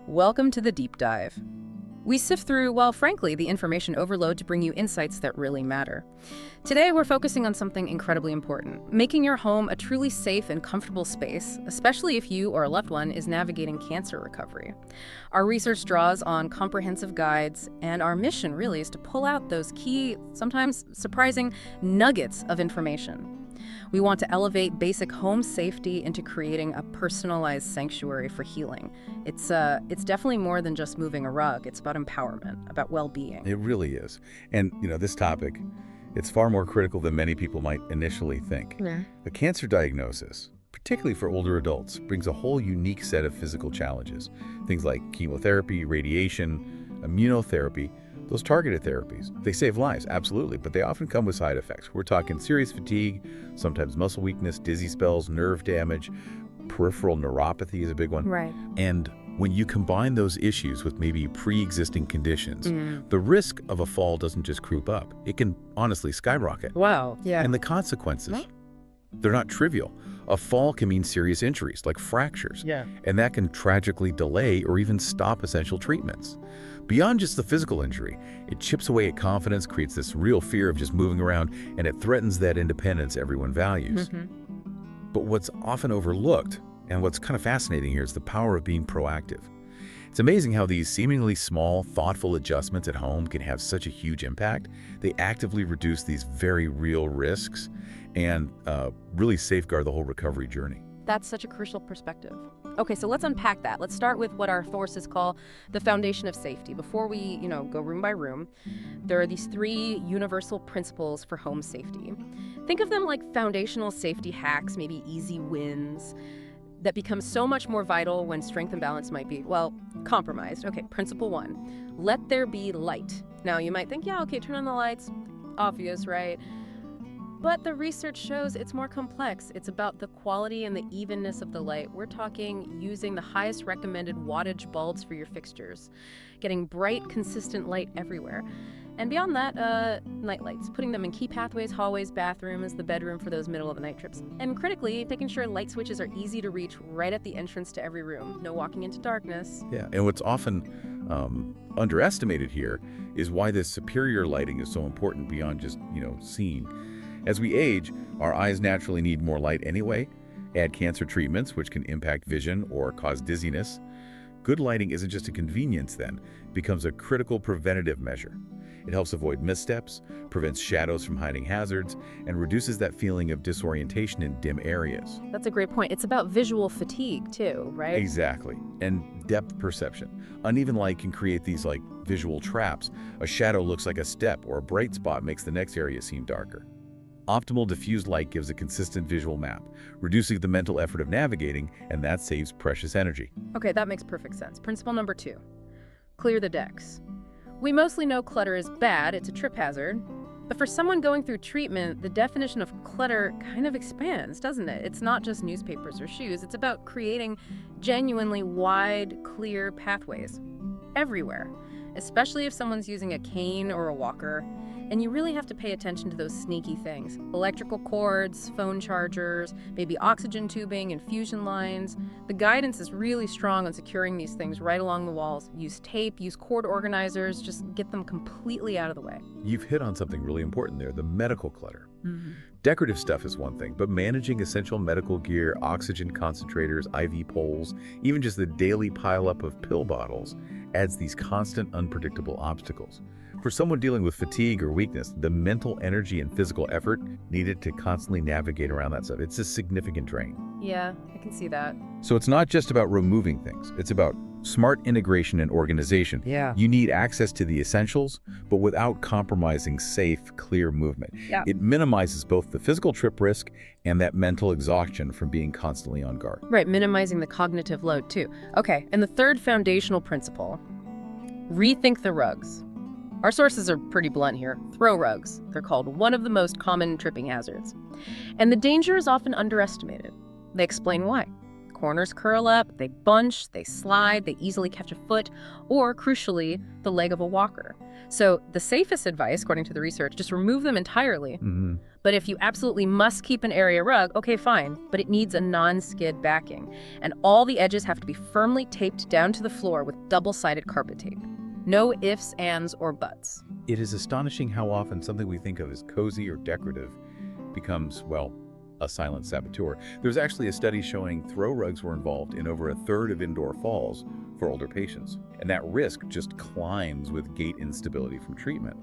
Welcome to the deep dive. We sift through, well, frankly, the information overload to bring you insights that really matter. Today, we're focusing on something incredibly important, making your home a truly safe and comfortable space, especially if you or a loved one is navigating cancer recovery. Our research draws on comprehensive guides, and our mission really is to pull out those key, sometimes surprising, nuggets of information. We want to elevate basic home safety into creating a personalized sanctuary for healing. It's definitely more than just moving a rug. It's about empowerment, about well-being. It really is. And, this topic, it's far more critical than many people might initially think. Yeah. A cancer diagnosis, particularly for older adults, brings a whole unique set of physical challenges. Things like chemotherapy, radiation, immunotherapy, those targeted therapies. They save lives, absolutely, but they often come with side effects. We're talking serious fatigue, sometimes muscle weakness, dizzy spells, nerve damage, peripheral neuropathy is a big one. Right. And when you combine those issues with maybe pre-existing conditions, the risk of a fall doesn't just creep up. It can honestly skyrocket. Wow. Yeah. And the consequences, they're not trivial. A fall can mean serious injuries, like fractures. Yeah. And that can tragically delay or even stop essential treatments. Beyond just the physical injury, it chips away at confidence, creates this real fear of just moving around, and it threatens that independence everyone values. But what's often overlooked, and what's kind of fascinating here, is the power of being proactive. It's amazing how these seemingly small, thoughtful adjustments at home can have such a huge impact. They actively reduce these very real risks and really safeguard the whole recovery journey. That's such a crucial perspective. Okay, so let's unpack that. Let's start with what our sources call the foundation of safety. Before we, go room by room, there are these 3 universal principles for home safety. Think of them like foundational safety hacks, maybe easy wins, that become so much more vital when strength and balance might be, well, compromised. Okay, principle 1, let there be light. Now, you might think, yeah, okay, turn on the lights. Obvious, right? But the research shows it's more complex. It's about the quality and the evenness of the light. We're talking using the highest recommended wattage bulbs for your fixtures, getting bright, consistent light everywhere. And beyond that, night lights, putting them in key pathways, hallways, bathrooms, the bedroom for those middle-of-the-night trips. And critically, making sure light switches are easy to reach right at the entrance to every room. No walking into darkness. Yeah, and what's often underestimated here is why this superior lighting is so important beyond just, seeing. As we age, our eyes naturally need more light anyway. Add cancer treatments, which can impact vision or cause dizziness. Good lighting isn't just a convenience then, it becomes a critical preventative measure. It helps avoid missteps, prevents shadows from hiding hazards, and reduces that feeling of disorientation in dim areas. That's a great point. It's about visual fatigue too, right? Exactly. And depth perception. Uneven light can create these visual traps. A shadow looks like a step, or a bright spot makes the next area seem darker. Optimal diffused light gives a consistent visual map, reducing the mental effort of navigating, and that saves precious energy. Okay, that makes perfect sense. Principle number 2, clear the decks. We mostly know clutter is bad, it's a trip hazard, but for someone going through treatment, the definition of clutter kind of expands, doesn't it? It's not just newspapers or shoes, it's about creating genuinely wide, clear pathways everywhere, especially if someone's using a cane or a walker. And you really have to pay attention to those sneaky things. Electrical cords, phone chargers, maybe oxygen tubing, infusion lines. The guidance is really strong on securing these things right along the walls. Use tape, use cord organizers, just get them completely out of the way. You've hit on something really important there, the medical clutter. Decorative stuff is one thing, but managing essential medical gear, oxygen concentrators, IV poles, even just the daily pileup of pill bottles adds these constant, unpredictable obstacles. For someone dealing with fatigue or weakness, the mental energy and physical effort needed to constantly navigate around that stuff, it's a significant drain. Yeah, I can see that. So it's not just about removing things, it's about smart integration and organization. Yeah. You need access to the essentials, but without compromising safe, clear movement. Yeah. It minimizes both the physical trip risk and that mental exhaustion from being constantly on guard. Right, minimizing the cognitive load too. Okay, and the 3rd foundational principle, rethink the rugs. Our sources are pretty blunt here. Throw rugs. They're called one of the most common tripping hazards. And the danger is often underestimated. They explain why. corners curl up, they bunch, they slide, they easily catch a foot, or, crucially, the leg of a walker. So the safest advice, according to the research, just remove them entirely. Mm-hmm. But if you absolutely must keep an area rug, okay, fine, but it needs a non-skid backing. And all the edges have to be firmly taped down to the floor with double-sided carpet tape. No ifs, ands, or buts. It is astonishing how often something we think of as cozy or decorative becomes, well, a silent saboteur. There's actually a study showing throw rugs were involved in over a third of indoor falls for older patients. And that risk just climbs with gait instability from treatment.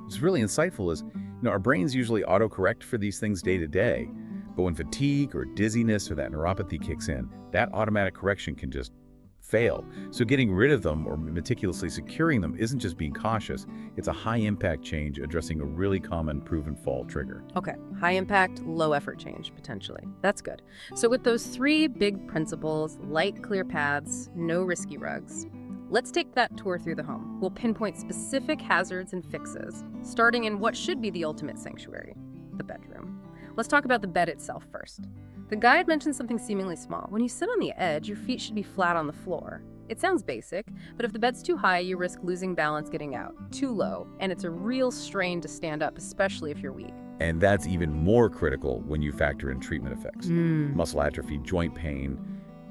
What's really insightful is, our brains usually autocorrect for these things day to day, but when fatigue or dizziness or that neuropathy kicks in, that automatic correction can just fail. So getting rid of them or meticulously securing them isn't just being cautious, it's a high-impact change addressing a really common proven fall trigger. Okay, high-impact, low-effort change, potentially. That's good. So with those three big principles, light, clear paths, no risky rugs, let's take that tour through the home. We'll pinpoint specific hazards and fixes, starting in what should be the ultimate sanctuary, the bedroom. Let's talk about the bed itself first. The guide mentions something seemingly small. When you sit on the edge, your feet should be flat on the floor. It sounds basic, but if the bed's too high, you risk losing balance getting out. Too low, and it's a real strain to stand up, especially if you're weak. And that's even more critical when you factor in treatment effects. Muscle atrophy, joint pain,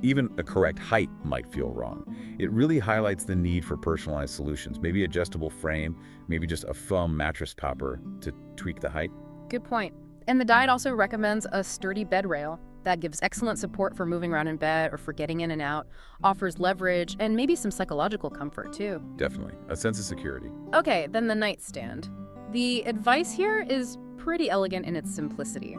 even a correct height might feel wrong. It really highlights the need for personalized solutions, maybe adjustable frame, maybe just a foam mattress topper to tweak the height. Good point. And the guide also recommends a sturdy bed rail that gives excellent support for moving around in bed or for getting in and out, offers leverage, and maybe some psychological comfort too. Definitely. A sense of security. Okay, then the nightstand. The advice here is pretty elegant in its simplicity.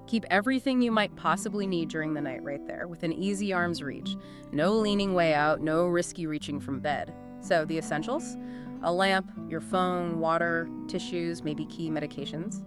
Keep everything you might possibly need during the night right there, within easy arm's reach. No leaning way out, no risky reaching from bed. So the essentials? A lamp, your phone, water, tissues, maybe key medications,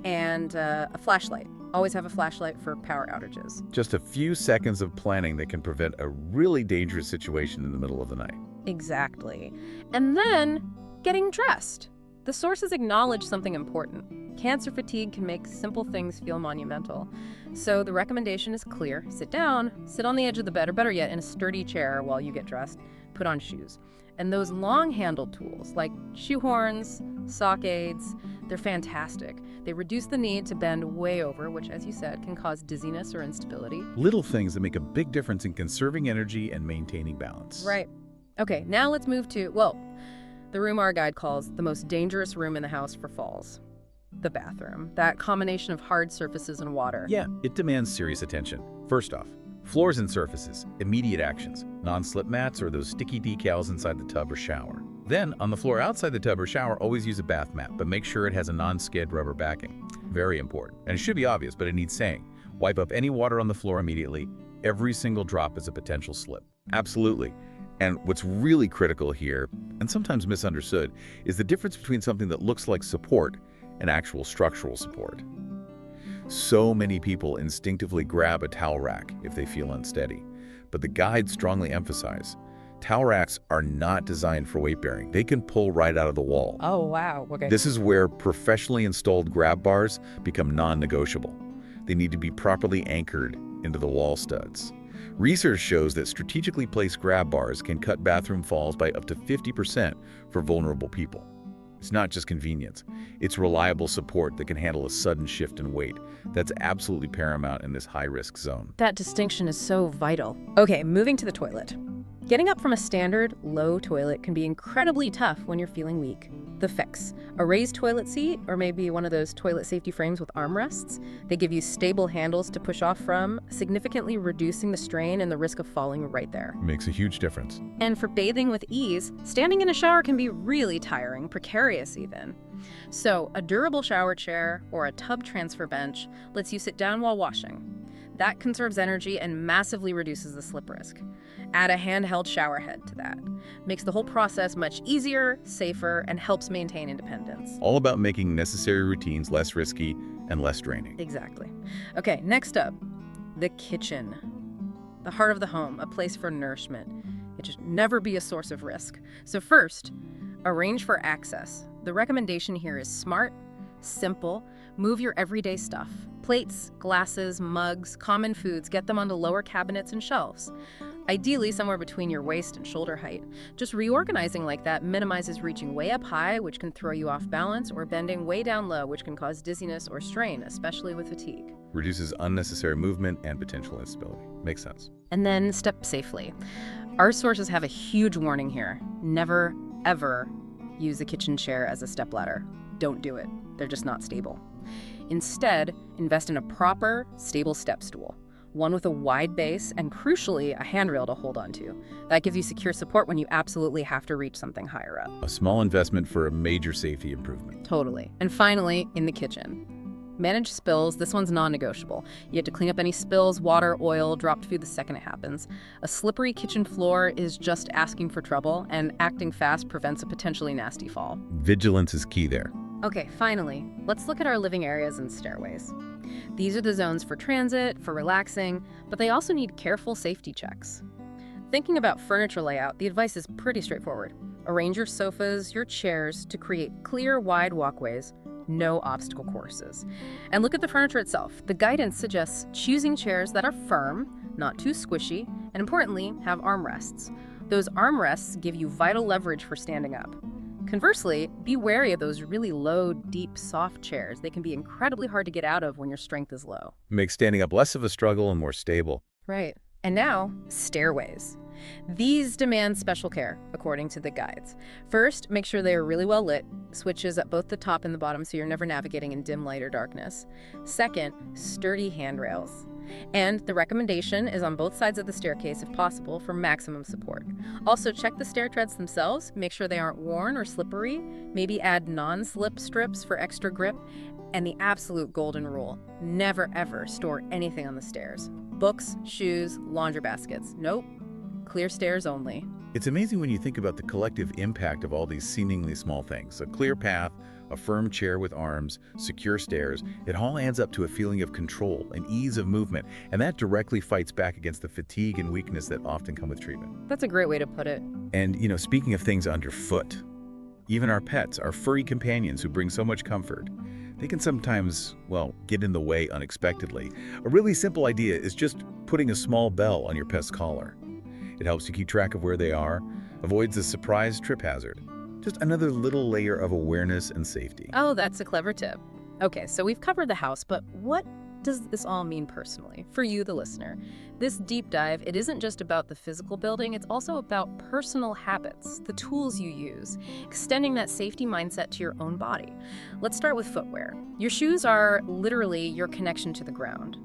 and a flashlight. Always have a flashlight for power outages. Just a few seconds of planning that can prevent a really dangerous situation in the middle of the night. Exactly. And then getting dressed. The sources acknowledge something important. Cancer fatigue can make simple things feel monumental. So the recommendation is clear. Sit down, sit on the edge of the bed, or better yet, in a sturdy chair while you get dressed. Put on shoes. And those long-handled tools, like shoehorns, sock aids, they're fantastic. They reduce the need to bend way over, which, as you said, can cause dizziness or instability. Little things that make a big difference in conserving energy and maintaining balance. Right. Okay, now let's move to, well, the room our guide calls the most dangerous room in the house for falls. The bathroom. That combination of hard surfaces and water. Yeah, it demands serious attention. First off, floors and surfaces, immediate actions, non-slip mats or those sticky decals inside the tub or shower. Then, on the floor outside the tub or shower, always use a bath mat, but make sure it has a non-skid rubber backing. Very important. And it should be obvious, but it needs saying. Wipe up any water on the floor immediately. Every single drop is a potential slip. Absolutely. And what's really critical here, and sometimes misunderstood, is the difference between something that looks like support and actual structural support. So many people instinctively grab a towel rack if they feel unsteady, but the guides strongly emphasize towel racks are not designed for weight bearing. They can pull right out of the wall. Oh, wow. Okay. This is where professionally installed grab bars become non-negotiable. They need to be properly anchored into the wall studs. Research shows that strategically placed grab bars can cut bathroom falls by up to 50% for vulnerable people. It's not just convenience. It's reliable support that can handle a sudden shift in weight. That's absolutely paramount in this high-risk zone. That distinction is so vital. Okay, moving to the toilet. Getting up from a standard, low toilet can be incredibly tough when you're feeling weak. The fix: a raised toilet seat, or maybe one of those toilet safety frames with armrests. They give you stable handles to push off from, significantly reducing the strain and the risk of falling right there. Makes a huge difference. And for bathing with ease, standing in a shower can be really tiring, precarious even. So a durable shower chair or a tub transfer bench lets you sit down while washing. That conserves energy and massively reduces the slip risk. Add a handheld shower head to that. Makes the whole process much easier, safer, and helps maintain independence. All about making necessary routines less risky and less draining. Exactly. Okay, next up, the kitchen. The heart of the home, a place for nourishment. It should never be a source of risk. So first, arrange for access. The recommendation here is smart, simple, move your everyday stuff. Plates, glasses, mugs, common foods, get them onto lower cabinets and shelves. Ideally, somewhere between your waist and shoulder height. Just reorganizing like that minimizes reaching way up high, which can throw you off balance, or bending way down low, which can cause dizziness or strain, especially with fatigue. Reduces unnecessary movement and potential instability. Makes sense. And then step safely. Our sources have a huge warning here. Never, ever use a kitchen chair as a stepladder. Don't do it. They're just not stable. Instead, invest in a proper, stable step stool. One with a wide base and, crucially, a handrail to hold onto. That gives you secure support when you absolutely have to reach something higher up. A small investment for a major safety improvement. Totally. And finally, in the kitchen. Manage spills. This one's non-negotiable. You have to clean up any spills, water, oil, dropped food the second it happens. A slippery kitchen floor is just asking for trouble, and acting fast prevents a potentially nasty fall. Vigilance is key there. Okay, finally, let's look at our living areas and stairways. These are the zones for transit, for relaxing, but they also need careful safety checks. Thinking about furniture layout, the advice is pretty straightforward. Arrange your sofas, your chairs to create clear, wide walkways, no obstacle courses. And look at the furniture itself. The guidance suggests choosing chairs that are firm, not too squishy, and importantly, have armrests. Those armrests give you vital leverage for standing up. Conversely, be wary of those really low, deep, soft chairs. They can be incredibly hard to get out of when your strength is low. Makes standing up less of a struggle and more stable. Right. And now, stairways. These demand special care, according to the guides. First, make sure they are really well lit, switches at both the top and the bottom so you're never navigating in dim light or darkness. Second, sturdy handrails. And the recommendation is on both sides of the staircase if possible for maximum support. Also, check the stair treads themselves, make sure they aren't worn or slippery, maybe add non-slip strips for extra grip, and the absolute golden rule, never ever store anything on the stairs. Books, shoes, laundry baskets. Nope. Clear stairs only. It's amazing when you think about the collective impact of all these seemingly small things. A clear path, a firm chair with arms, secure stairs, it all adds up to a feeling of control and ease of movement, and that directly fights back against the fatigue and weakness that often come with treatment. That's a great way to put it. And, speaking of things underfoot, even our pets, our furry companions who bring so much comfort, they can sometimes, get in the way unexpectedly. A really simple idea is just putting a small bell on your pet's collar. It helps you keep track of where they are, avoids a surprise trip hazard. Just another little layer of awareness and safety. Oh, that's a clever tip. Okay, so we've covered the house, but what does this all mean personally, for you, the listener? This deep dive, it isn't just about the physical building, it's also about personal habits, the tools you use, extending that safety mindset to your own body. Let's start with footwear. Your shoes are literally your connection to the ground.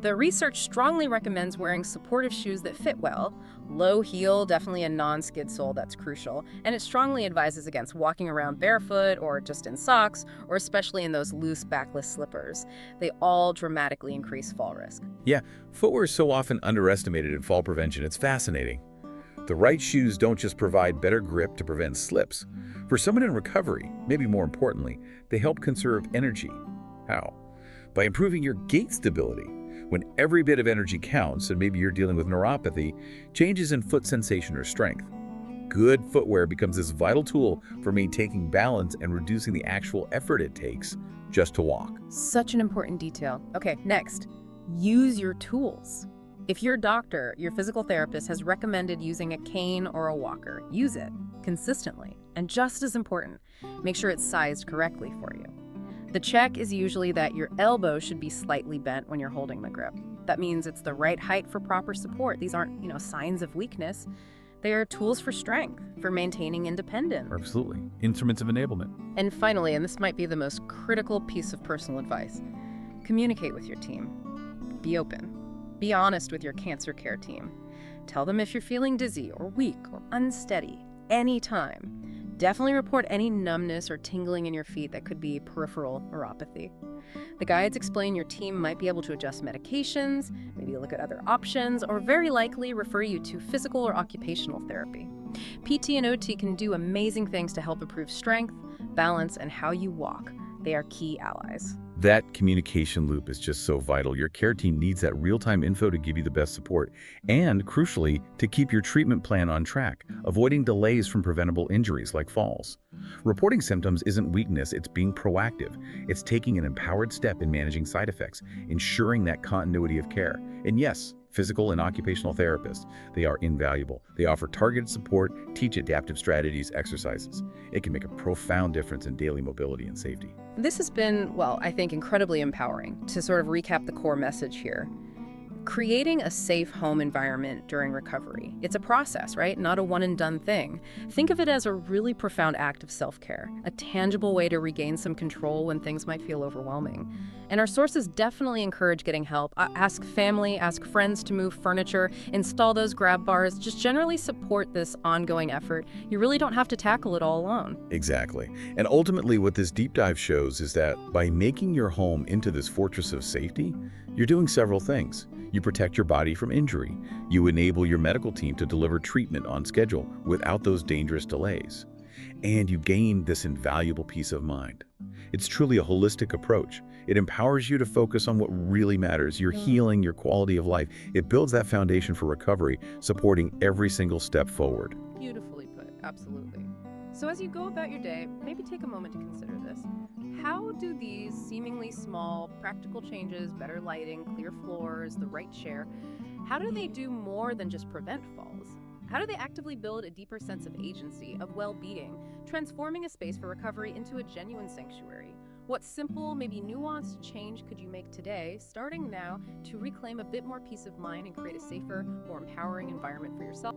The research strongly recommends wearing supportive shoes that fit well. Low heel, definitely a non-skid sole, that's crucial. And it strongly advises against walking around barefoot or just in socks, or especially in those loose backless slippers. They all dramatically increase fall risk. Yeah, footwear is so often underestimated in fall prevention. It's fascinating. The right shoes don't just provide better grip to prevent slips. For someone in recovery, maybe more importantly, they help conserve energy. How? By improving your gait stability. When every bit of energy counts, and maybe you're dealing with neuropathy, changes in foot sensation or strength. Good footwear becomes this vital tool for maintaining balance and reducing the actual effort it takes just to walk. Such an important detail. Okay, next, use your tools. If your doctor, your physical therapist has recommended using a cane or a walker, use it consistently. And just as important, make sure it's sized correctly for you. The check is usually that your elbow should be slightly bent when you're holding the grip. That means it's the right height for proper support. These aren't, signs of weakness. They are tools for strength, for maintaining independence. Absolutely. Instruments of enablement. And finally, and this might be the most critical piece of personal advice, communicate with your team. Be open. Be honest with your cancer care team. Tell them if you're feeling dizzy or weak or unsteady anytime. Definitely report any numbness or tingling in your feet that could be peripheral neuropathy. The guides explain your team might be able to adjust medications, maybe look at other options, or very likely refer you to physical or occupational therapy. PT and OT can do amazing things to help improve strength, balance, and how you walk. They are key allies. That communication loop is just so vital. Your care team needs that real-time info to give you the best support and, crucially, to keep your treatment plan on track, avoiding delays from preventable injuries like falls. Reporting symptoms isn't weakness, it's being proactive. It's taking an empowered step in managing side effects, ensuring that continuity of care. And yes, physical and occupational therapists, they are invaluable. They offer targeted support, teach adaptive strategies, exercises. It can make a profound difference in daily mobility and safety. This has been, well, I think incredibly empowering. To sort of recap the core message here, creating a safe home environment during recovery. It's a process, right? Not a one and done thing. Think of it as a really profound act of self-care, a tangible way to regain some control when things might feel overwhelming. And our sources definitely encourage getting help. Ask family, ask friends to move furniture, install those grab bars, just generally support this ongoing effort. You really don't have to tackle it all alone. Exactly. And ultimately, what this deep dive shows is that by making your home into this fortress of safety, you're doing several things. You protect your body from injury. You enable your medical team to deliver treatment on schedule without those dangerous delays. And you gain this invaluable peace of mind. It's truly a holistic approach. It empowers you to focus on what really matters, your healing, your quality of life. It builds that foundation for recovery, supporting every single step forward. Beautifully put, absolutely. So as you go about your day, maybe take a moment to consider this. How do these seemingly small, practical changes, better lighting, clear floors, the right chair, how do they do more than just prevent falls? How do they actively build a deeper sense of agency, of well-being, transforming a space for recovery into a genuine sanctuary? What simple, maybe nuanced change could you make today, starting now, to reclaim a bit more peace of mind and create a safer, more empowering environment for yourself?